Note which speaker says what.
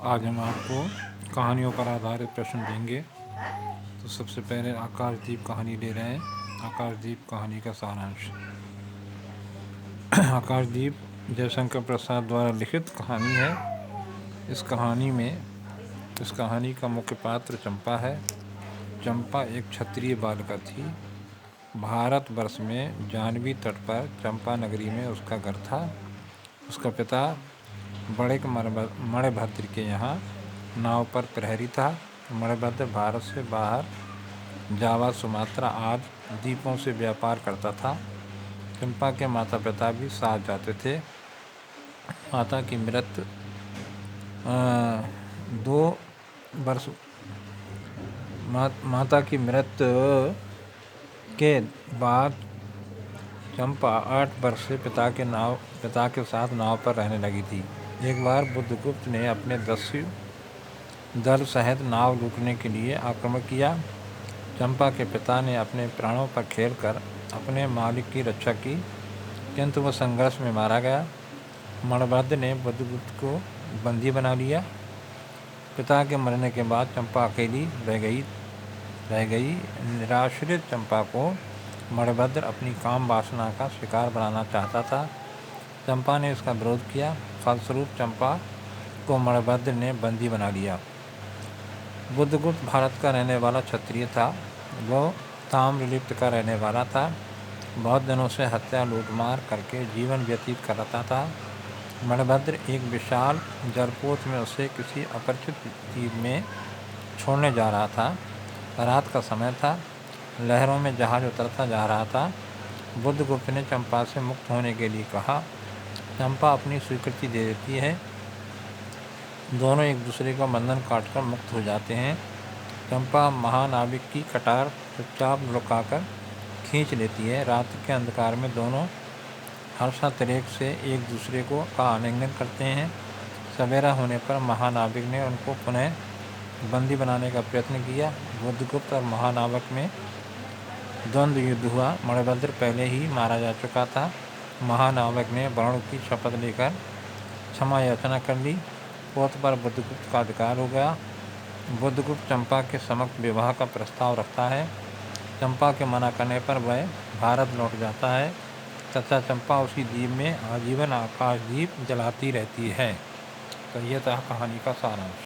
Speaker 1: आज हम आपको कहानियों पर आधारित प्रश्न देंगे। तो सबसे पहले आकाशदीप कहानी ले रहे हैं। आकाशदीप कहानी का सारांश। आकाशदीप जयशंकर प्रसाद द्वारा लिखित कहानी है। इस कहानी का मुख्य पात्र चंपा है। चंपा एक क्षत्रिय बालिका थी। भारतवर्ष में जाह्नवी तट पर चंपा नगरी में उसका घर था। उसका पिता बड़े मणिभद्र के यहाँ नाव पर प्रहरी था। मणिभद्र भारत से बाहर जावा, सुमात्रा आदि द्वीपों से व्यापार करता था। चंपा के माता पिता भी साथ जाते थे। माता की मृत्यु 2 वर्ष माता की मृत्यु के बाद चंपा 8 वर्ष से पिता के साथ नाव पर रहने लगी थी। एक बार बुद्धगुप्त ने अपने दस्यु दल सहित नाव लूटने के लिए आक्रमण किया। चंपा के पिता ने अपने प्राणों पर खेलकर अपने मालिक की रक्षा की, किंतु वह संघर्ष में मारा गया। मणिभद्र ने बुद्धगुप्त को बंदी बना लिया। पिता के मरने के बाद चंपा अकेली रह गई। निराश्रित चंपा को मणिभद्र अपनी काम वासना का शिकार बनाना चाहता था। चंपा ने इसका विरोध किया। फलस्वरूप चंपा को मणिभद्र ने बंदी बना लिया। बुद्धगुप्त भारत का रहने वाला क्षत्रिय था। वह ताम्रलिप्त का रहने वाला था। बहुत दिनों से हत्या लूटमार करके जीवन व्यतीत करता था। मणिभद्र एक विशाल जलपोत में उसे किसी अपरिचित द्वीप में छोड़ने जा रहा था। रात का समय था। लहरों में जहाज उतरता जा रहा था। बुद्धगुप्त ने चंपा से मुक्त होने के लिए कहा। चंपा अपनी स्वीकृति दे देती है। दोनों एक दूसरे का बंधन काटकर मुक्त हो जाते हैं। चंपा महानाविक की कटार चुपचाप लुकाकर खींच लेती है। रात के अंधकार में दोनों हर्षातिरेक से एक दूसरे का आलिंगन करते हैं। सवेरा होने पर महानाविक ने उनको पुनः बंदी बनाने का प्रयत्न किया। बुद्धगुप्त और महानाविक में द्वंद्व युद्ध हुआ। मणिभद्र पहले ही मारा जा चुका था। महानाविक ने वरुण की शपथ लेकर क्षमा याचना कर ली। पोत पर बुद्धगुप्त का अधिकार हो गया। बुद्धगुप्त चंपा के समक्ष विवाह का प्रस्ताव रखता है। चंपा के मना करने पर वह भारत लौट जाता है तथा चंपा उसी द्वीप में आजीवन आकाशदीप जलाती रहती है। तो यह था कहानी का सारांश।